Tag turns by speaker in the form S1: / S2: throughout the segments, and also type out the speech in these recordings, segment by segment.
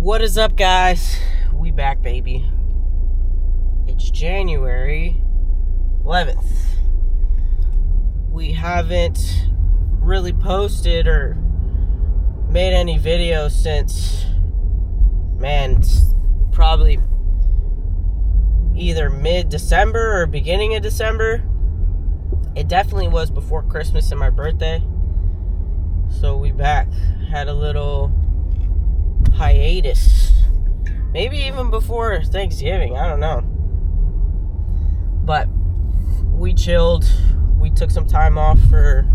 S1: What is up, guys? We back, baby. It's January 11th. We haven't really posted or made any videos since, it's probably either mid-December or beginning of December. It definitely was before Christmas and my birthday. So we back. Had a little hiatus. Maybe even before Thanksgiving. I don't know. But we chilled. We took some time off for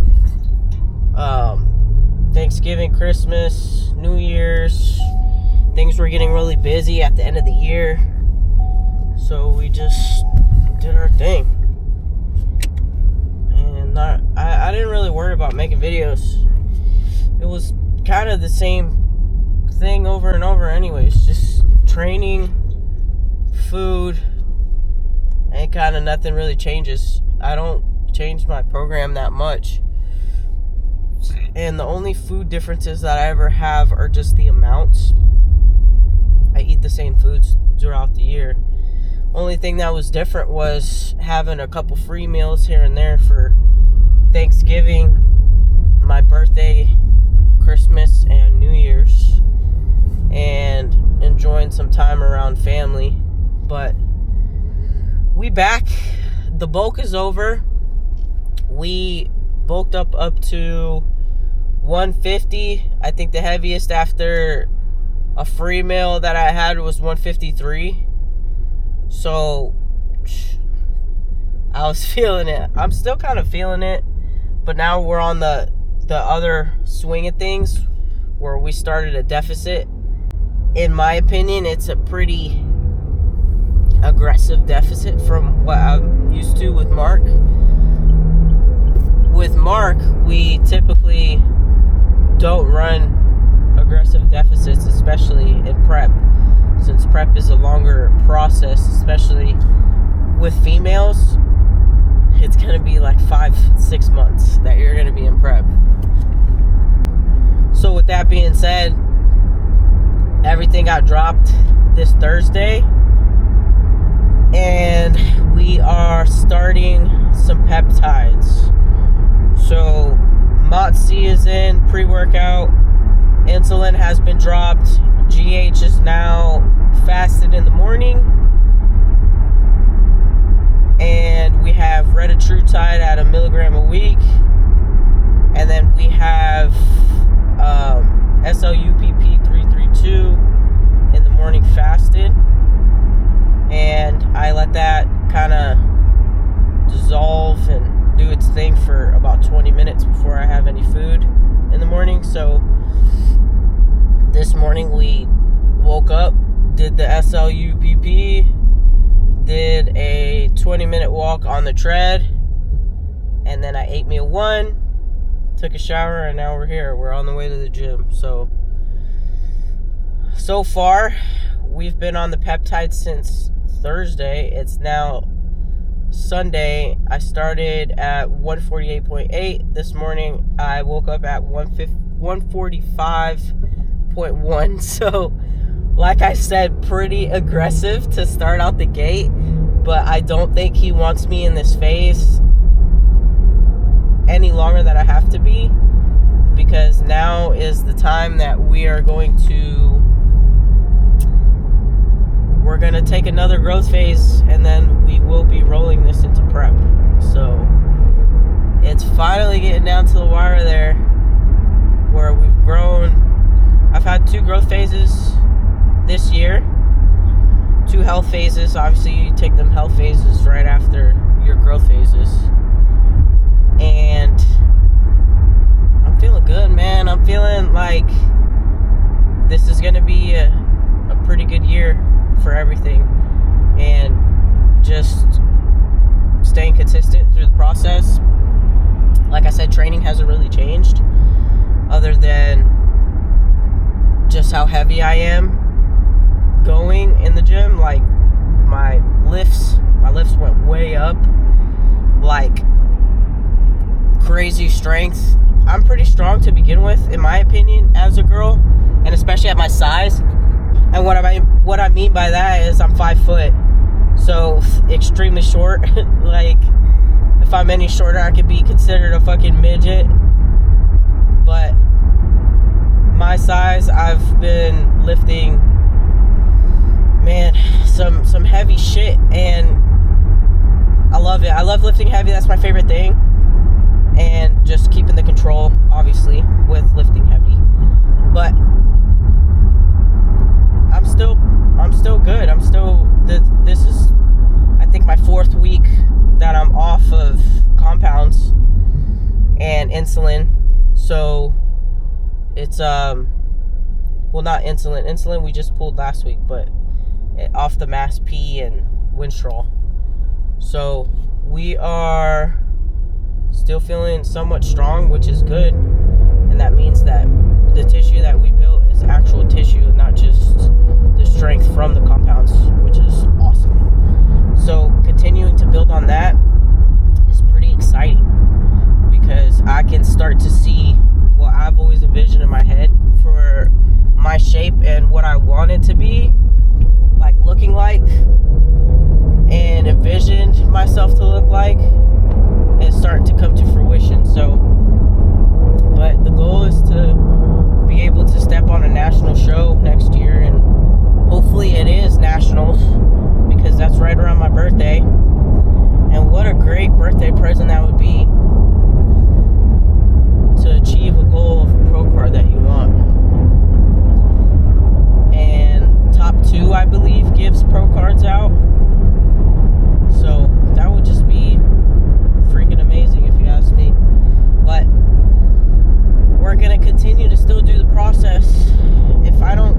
S1: Thanksgiving, Christmas, New Year's. Things were getting really busy at the end of the year. So we just did our thing. And I didn't really worry about making videos. It was kind of the same thing over and over anyways. Just training, food, and kind of nothing really changes. I don't change my program that much. And the only food differences that I ever have are just the amounts. I eat the same foods throughout the year. Only thing that was different was having a couple free meals here and there for Thanksgiving, my birthday, Christmas, and New Year's, and enjoying some time around family. But we back. The bulk is over. We bulked up to 150. I think the heaviest after a free meal that I had was 153. So I was feeling it. I'm still kind of feeling it, but now we're on the other swing of things where we started a deficit. In my opinion, it's a pretty aggressive deficit from what I'm used to with Mark. With Mark, we typically don't run aggressive deficits, especially in prep, since prep is a longer process, especially with females. It's going to be like 5-6 months that you're going to be in prep. So with that being said, everything got dropped this Thursday, and we are starting some peptides. So MOTC is in, pre-workout, insulin has been dropped, GH is now fasted in the morning, and we have retatrutide at 1 milligram a week, and then we have SLUPP 332 in the morning fasted, and I let that kind of dissolve and do its thing for about 20 minutes before I have any food in the morning. So this morning we woke up, did the SLUPP, did a 20-minute walk on the tread, and then I ate meal 1, took a shower, and now we're here. We're on the way to the gym. So far, we've been on the peptides since Thursday. It's now Sunday. I started at 148.8. This morning, I woke up at 145.1. So, like I said, pretty aggressive to start out the gate. But I don't think he wants me in this phase any longer than I have to be, because now is the time that we're going to take another growth phase, and then we will be rolling this into prep. So it's finally getting down to the wire there, where we've grown. I've had 2 growth phases this year, 2 health phases. Obviously you take them health phases right after your growth phases. And I'm feeling good, man. I'm feeling like this is going to be a pretty good year for everything. And just staying consistent through the process. Like I said, training hasn't really changed, other than just how heavy I am going in the gym. Like my lifts went way up, like crazy strength. I'm pretty strong to begin with, in my opinion, as a girl, and especially at my size. mean by that is I'm 5 foot, so extremely short. Like, if I'm any shorter, I could be considered a fucking midget. But my size, I've been lifting, man, some heavy shit, and I love it. I love lifting heavy. That's my favorite thing. And just keeping the control, obviously, with lifting heavy. But I'm still good. This is, I think, my 4th week that I'm off of compounds and insulin. So it's, well, not insulin. Insulin we just pulled last week, but off the Mass P and Winstrol. So we are still feeling somewhat strong, which is good. And that means that the tissue that we built is actual tissue, not just the strength from the compounds, which is awesome. So continuing to build on that is pretty exciting, because I can start to see what I've always envisioned in my head for my shape and what I want it to be, like, looking like, and envisioned myself to look like, and starting to come to fruition. So, but the goal is to be able to step on a national show next year, and hopefully it is nationals, because that's right around my birthday. And what a great birthday present that would be, to achieve a goal of a pro card that you want. And top 2, I believe, gives pro cards out. So that would just be freaking amazing, if you ask me. But we're gonna continue to still do the process. If I don't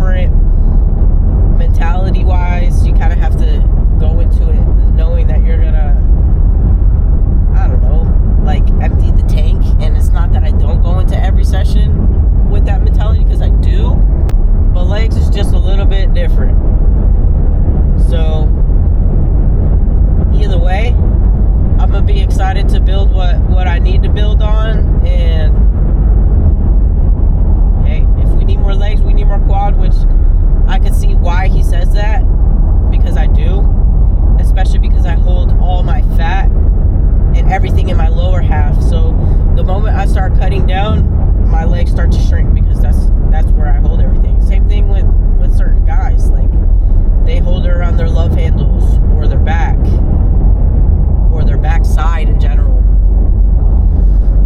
S1: different mentality wise. You kind of have to go into it knowing that you're gonna, I don't know, like empty the tank. And it's not that I don't go into every session with that mentality, because I do, but legs is just a little bit different. So either way, I'm gonna be excited to build what I need to build on. And hey, if we need more legs, we need more quad, which I can see why he says that, because I do, especially because I hold all my fat and everything in my lower half. So the moment I start cutting down, my legs start to shrink, because that's where I hold everything. Same thing with certain guys, like they hold it around their love handles or their back or their back side in general.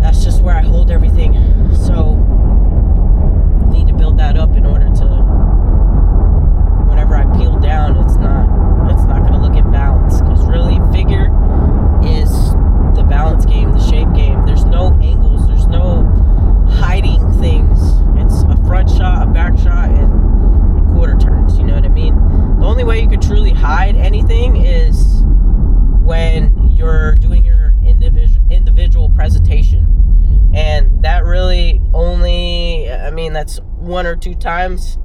S1: That's just where I hold everything. So I need to build that up in order to, whenever I peel down, it's not going to look imbalanced, because really figure is the balance game, the shape game. There's no angles, there's no hiding things. It's a front shot, a back shot, and quarter turns, you know what I mean? The only way you could truly hide anything is when you're doing your individual presentation. And that really only, I mean, that's 1 or 2 times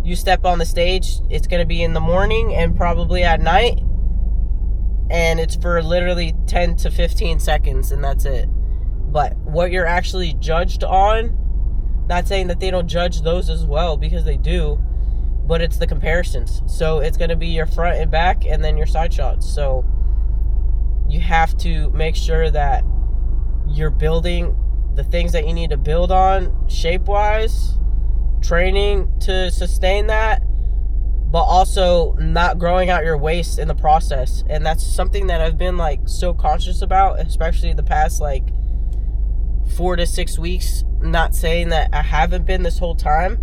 S1: you step on the stage. It's going to be in the morning and probably at night. And it's for literally 10 to 15 seconds, and that's it. But what you're actually judged on, not saying that they don't judge those as well, because they do, but it's the comparisons. So it's going to be your front and back, and then your side shots. So you have to make sure that you're building the things that you need to build on shape-wise, training to sustain that, but also not growing out your waist in the process. And that's something that I've been like so conscious about, especially the past like 4 to 6 weeks. Not saying that I haven't been this whole time,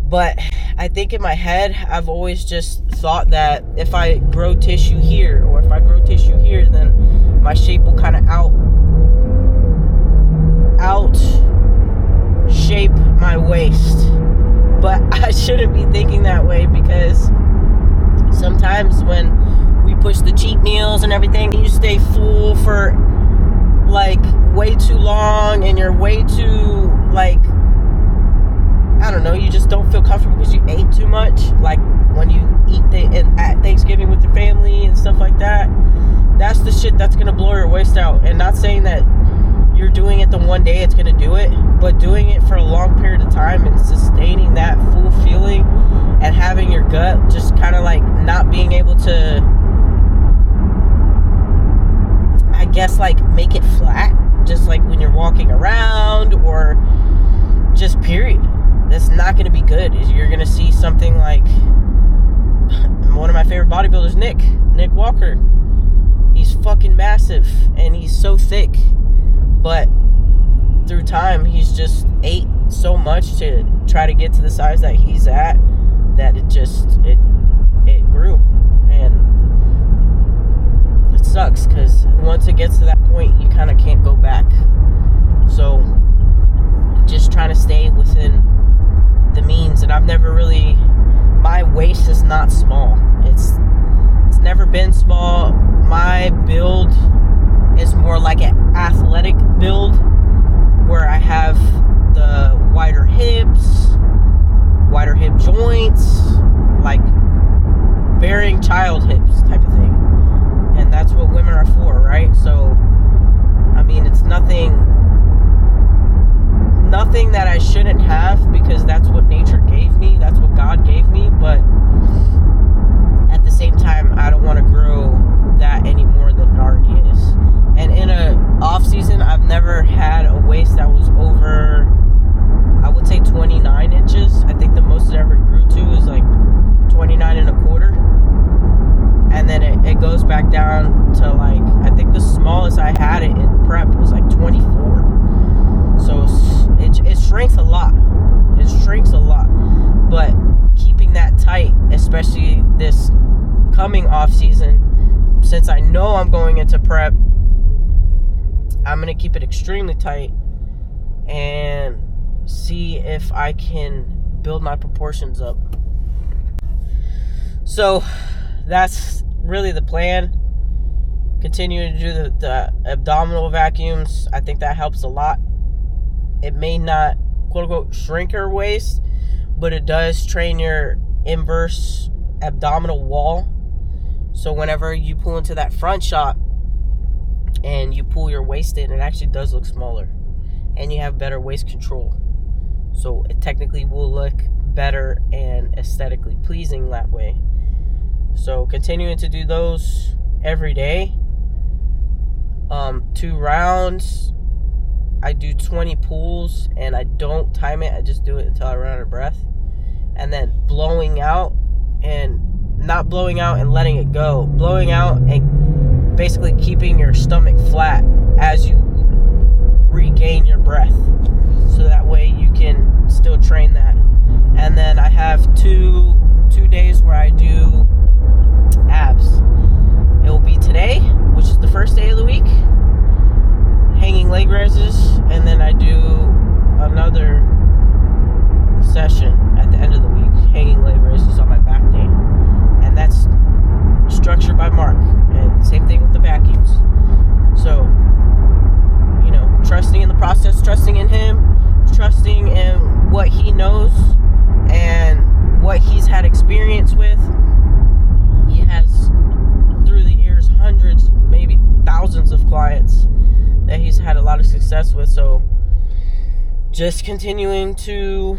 S1: but I think in my head, I've always just thought that if I grow tissue here, or if I grow tissue here, then my shape will kind of out shape my waist. But I shouldn't be thinking that way, because sometimes when we push the cheat meals and everything, you stay full for like way too long, and you're way too like, I don't know, you just don't feel comfortable because you ate too much. Like when you eat at Thanksgiving with your family and stuff like that, that's the shit that's gonna blow your waist out. And not saying that you're doing it the one day it's gonna do it, but doing it for a long period of time and sustaining that full feeling, and having your gut just kind of like not being able to, I guess, like make it flat, just like when you're walking around, or just period. That's not going to be good. You're going to see something like one of my favorite bodybuilders, Nick Walker. He's fucking massive and he's so thick, but through time he's just ate so much to try to get to the size that he's at, that it grew. And it sucks, because once it gets to that point, you kind of can't go back. So just trying to stay within the means. And I've never really, my waist is not small. It's never been small. My build is more like an athletic build, where I have the wider hips, wider hip joints, like bearing child hips type of thing. And that's what women are for, right? So I mean, it's nothing that I shouldn't have, because that's what nature gave me, that's what God gave me. But at the same time, I don't want to grow that any more than it already is. And in a off season, I've never had a waist that was over, I would say 29 inches. I think the most it ever grew to is like 29 and a quarter. And then it goes back down to like, I think the smallest I had it in prep was like 24. So it shrinks a lot. It shrinks a lot. But keeping that tight, especially this coming off season, since I know I'm going into prep, I'm going to keep it extremely tight and see if I can build my proportions up. So that's really the plan. Continue to do the abdominal vacuums. I think that helps a lot. It may not, quote unquote, shrink your waist, but it does train your inverse abdominal wall. So whenever you pull into that front shot and you pull your waist in, it actually does look smaller, and you have better waist control. So it technically will look better and aesthetically pleasing that way. So continuing to do those every day. 2 rounds. I do 20 pulls, and I don't time it. I just do it until I run out of breath. And then blowing out, and not blowing out and letting it go. Blowing out and basically keeping your stomach flat as you regain your breath. So that way you can still train that. And then I have two days where I do abs. It will be today, which is the first day of the week, hanging leg raises, and then I do another session at the end of the week, hanging leg raises on my back day. And that's structured by Mark, and same thing with the vacuums. So, you know, trusting in the process, trusting in him, trusting in what he knows and what he's had experience with. He has, through the years, hundreds, maybe thousands of clients that he's had a lot of success with. So just continuing to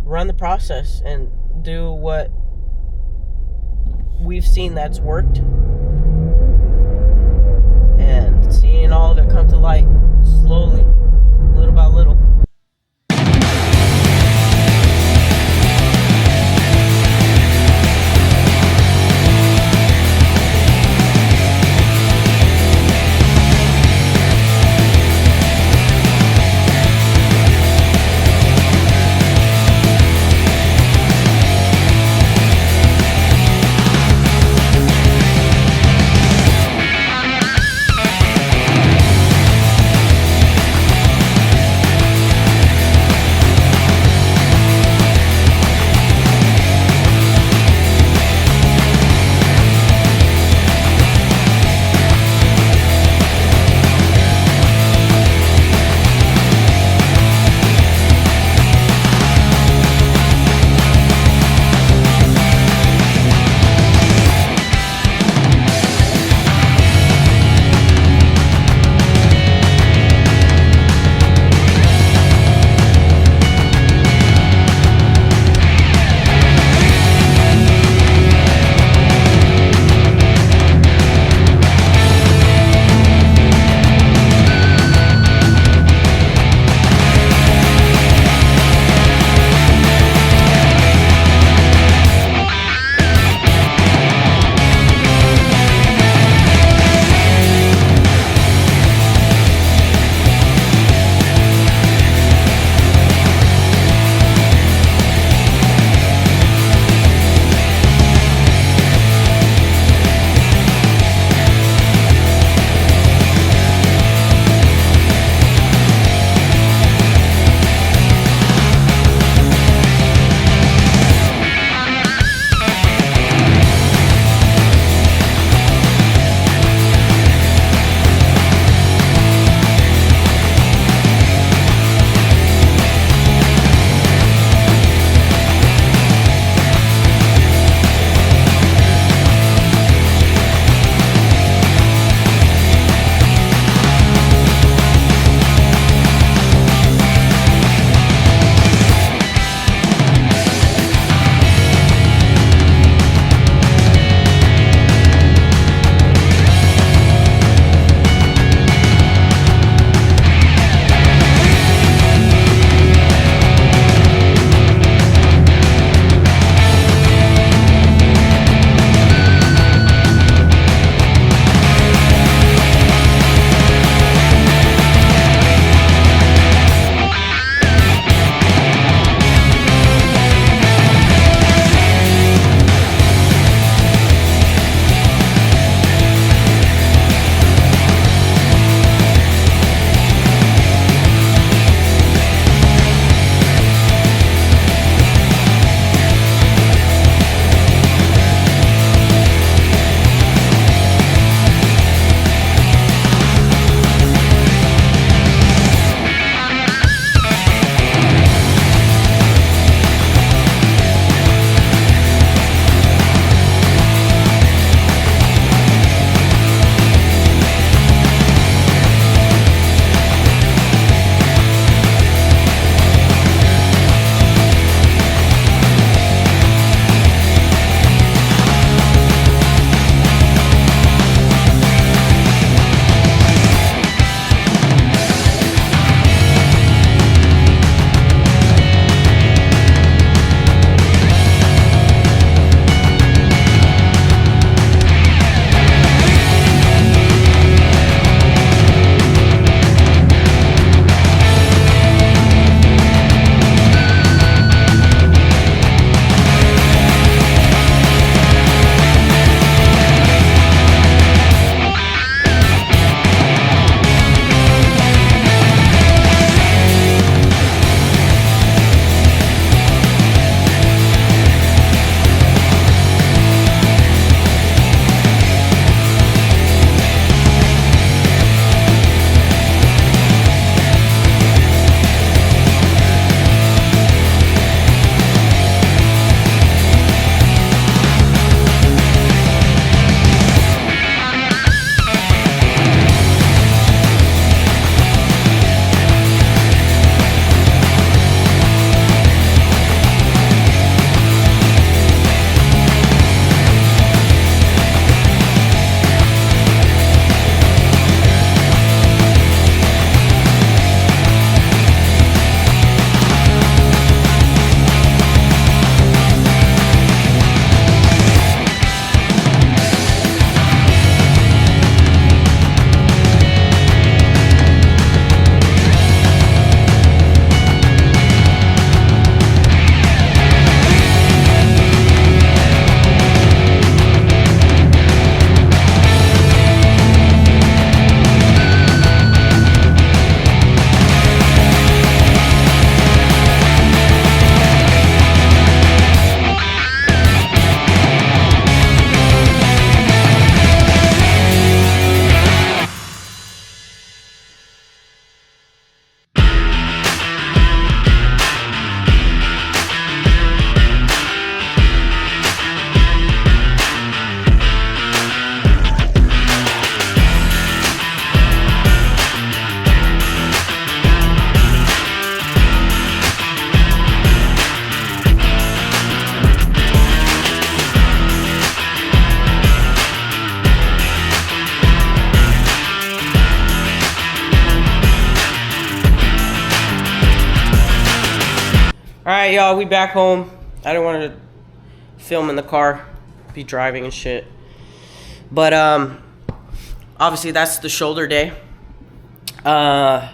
S1: run the process and do what we've seen that's worked, and seeing all of it come to light slowly, little by little. Alright, y'all, we back home. I didn't want to film in the car, be driving and shit. But, obviously that's the shoulder day. We're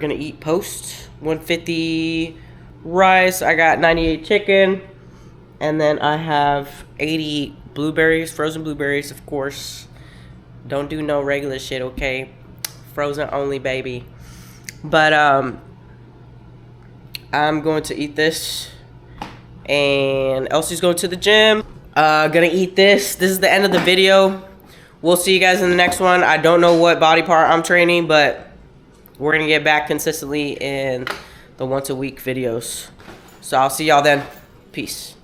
S1: gonna eat post. 150 rice. I got 98 chicken. And then I have 80 blueberries, frozen blueberries, of course. Don't do no regular shit, okay? Frozen only, baby. But, I'm going to eat this, and Elsie's going to the gym. Gonna eat this. This is the end of the video. We'll see you guys in the next one. I don't know what body part I'm training, but we're gonna get back consistently in the once a week videos. So I'll see y'all then. Peace.